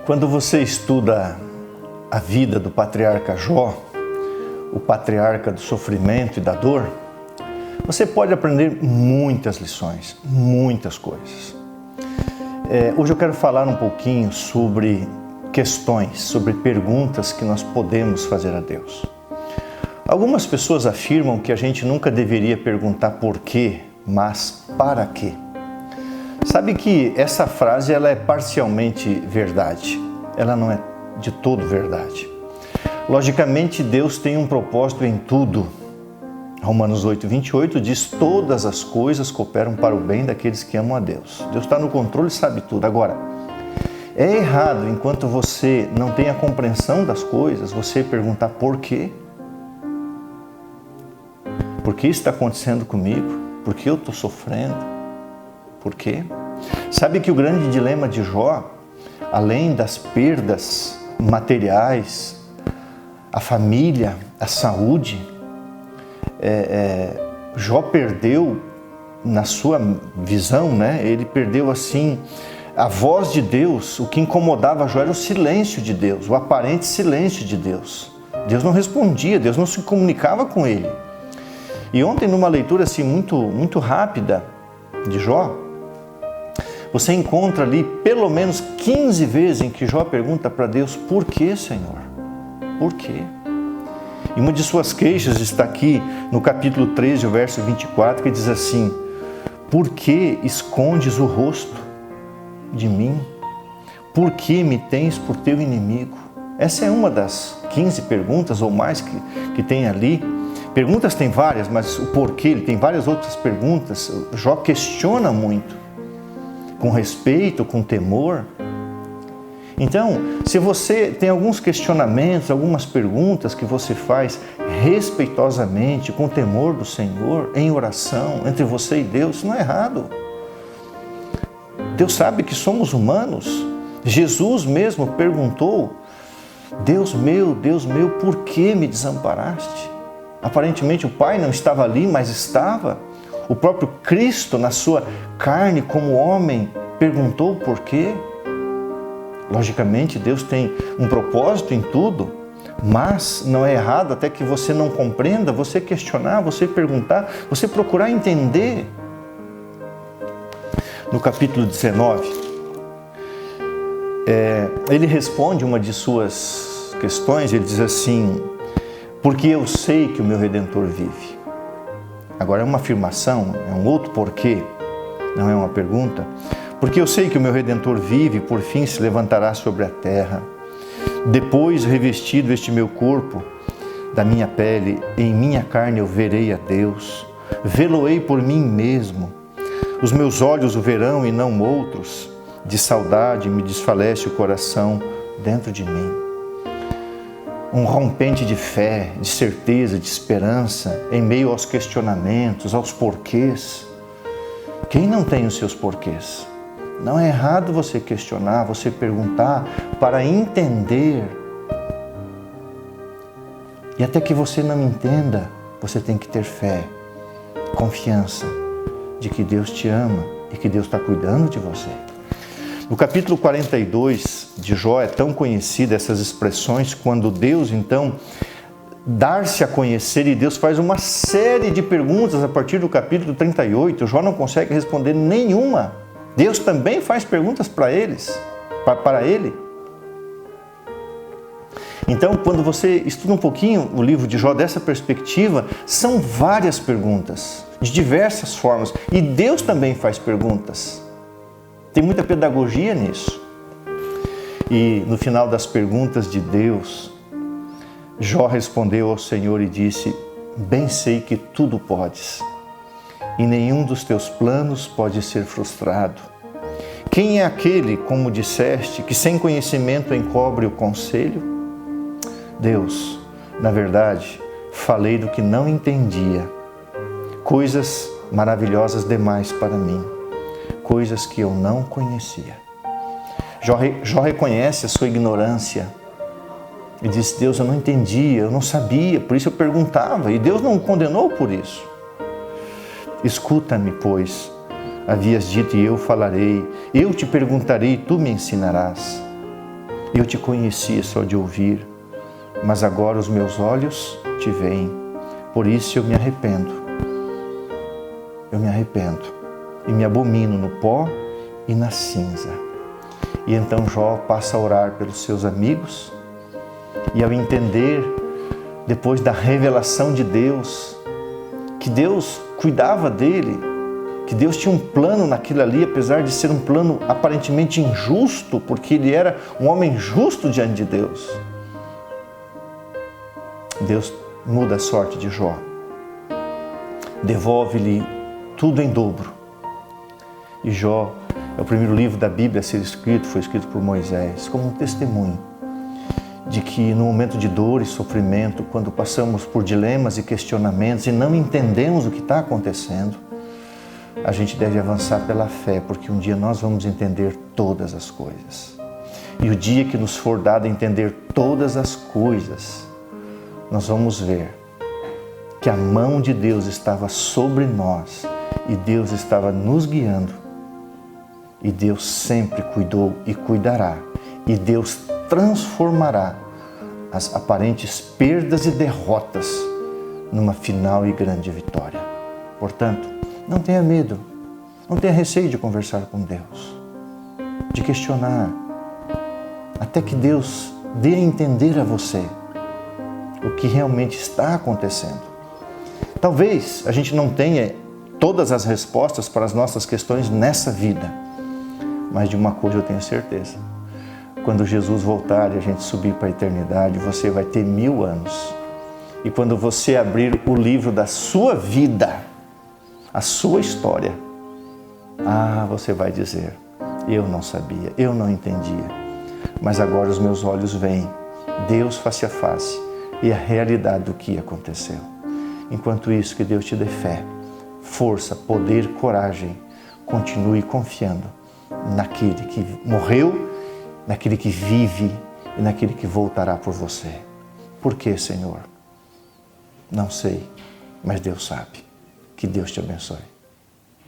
Quando você estuda a vida do patriarca Jó, o patriarca do sofrimento e da dor, você pode aprender muitas lições, muitas coisas. Hoje eu quero falar um pouquinho sobre questões, sobre perguntas que nós podemos fazer a Deus. Algumas pessoas afirmam que a gente nunca deveria perguntar por quê, mas para quê. Sabe que essa frase ela é parcialmente verdade, ela não é de todo verdade. Logicamente, Deus tem um propósito em tudo. Romanos 8:28 diz: todas as coisas cooperam para o bem daqueles que amam a Deus. Deus está no controle e sabe tudo. Agora, é errado, enquanto você não tem a compreensão das coisas, você perguntar por quê? Por que isso está acontecendo comigo? Por que eu estou sofrendo? Por quê? Sabe que o grande dilema de Jó, além das perdas materiais, a família, a saúde, Jó perdeu, na sua visão, ele perdeu assim a voz de Deus. O que incomodava Jó era o silêncio de Deus, o aparente silêncio de Deus. Deus não respondia, Deus não se comunicava com ele. E ontem, numa leitura assim muito rápida de Jó, você encontra ali pelo menos 15 vezes em que Jó pergunta para Deus: por que, Senhor? Por quê? E uma de suas queixas está aqui no capítulo 13, o verso 24, que diz assim: por que escondes o rosto de mim? Por que me tens por teu inimigo? Essa é uma das 15 perguntas ou mais que tem ali. Perguntas tem várias, mas o porquê, ele tem várias outras perguntas. Jó questiona muito, com respeito, com temor. Então, se você tem alguns questionamentos, algumas perguntas que você faz respeitosamente, com temor do Senhor, em oração, entre você e Deus, isso não é errado. Deus sabe que somos humanos. Jesus mesmo perguntou: Deus meu, por que me desamparaste? Aparentemente o Pai não estava ali, mas estava. O próprio Cristo, na sua carne como homem, perguntou por quê. Logicamente, Deus tem um propósito em tudo, mas não é errado, até que você não compreenda, você questionar, você perguntar, você procurar entender. No capítulo 19, ele responde uma de suas questões, ele diz assim: porque eu sei que o meu Redentor vive. Agora é uma afirmação, é um outro porquê, não é uma pergunta. Porque eu sei que o meu Redentor vive e por fim se levantará sobre a terra. Depois, revestido este meu corpo da minha pele, em minha carne eu verei a Deus. Vê-lo-ei por mim mesmo. Os meus olhos o verão e não outros. De saudade me desfalece o coração dentro de mim. Um rompente de fé, de certeza, de esperança, em meio aos questionamentos, aos porquês. Quem não tem os seus porquês? Não é errado você questionar, você perguntar para entender. E até que você não entenda, você tem que ter fé, confiança de que Deus te ama e que Deus está cuidando de você. No capítulo 42 de Jó é tão conhecida essas expressões, quando Deus então dar-se a conhecer, e Deus faz uma série de perguntas a partir do capítulo 38, Jó não consegue responder nenhuma. Deus também faz perguntas para ele. Então, quando você estuda um pouquinho o livro de Jó dessa perspectiva, são várias perguntas, de diversas formas, e Deus também faz perguntas. Tem muita pedagogia nisso. E no final das perguntas de Deus, Jó respondeu ao Senhor e disse: bem sei que tudo podes, e nenhum dos teus planos pode ser frustrado. Quem é aquele, como disseste, que sem conhecimento encobre o conselho? Deus, na verdade, falei do que não entendia, coisas maravilhosas demais para mim, coisas que eu não conhecia. Jó reconhece a sua ignorância e diz: Deus, eu não entendia, eu não sabia, por isso eu perguntava, e Deus não o condenou por isso. Escuta-me, pois, havias dito, e eu falarei, eu te perguntarei e tu me ensinarás. Eu te conhecia só de ouvir, mas agora os meus olhos te veem. Por isso eu me arrependo. Eu me arrependo e me abomino no pó e na cinza. E então Jó passa a orar pelos seus amigos e ao entender, depois da revelação de Deus, que Deus cuidava dele, que Deus tinha um plano naquilo ali, apesar de ser um plano aparentemente injusto, porque ele era um homem justo diante de Deus. Deus muda a sorte de Jó, devolve-lhe tudo em dobro. E Jó é o primeiro livro da Bíblia a ser escrito, foi escrito por Moisés, como um testemunho de que no momento de dor e sofrimento, quando passamos por dilemas e questionamentos e não entendemos o que está acontecendo, a gente deve avançar pela fé, porque um dia nós vamos entender todas as coisas. E o dia que nos for dado entender todas as coisas, nós vamos ver que a mão de Deus estava sobre nós e Deus estava nos guiando. E Deus sempre cuidou e cuidará. E Deus transformará as aparentes perdas e derrotas numa final e grande vitória. Portanto, não tenha medo, não tenha receio de conversar com Deus, de questionar, até que Deus dê a entender a você o que realmente está acontecendo. Talvez a gente não tenha todas as respostas para as nossas questões nessa vida, mas de uma coisa eu tenho certeza: quando Jesus voltar e a gente subir para a eternidade, você vai ter 1000 anos. E quando você abrir o livro da sua vida, a sua história, você vai dizer: eu não sabia, eu não entendia, mas agora os meus olhos veem Deus face a face e a realidade do que aconteceu. Enquanto isso, que Deus te dê fé, força, poder, coragem. Continue confiando naquele que morreu, naquele que vive e naquele que voltará por você. Por quê, Senhor? Não sei, mas Deus sabe. Que Deus te abençoe.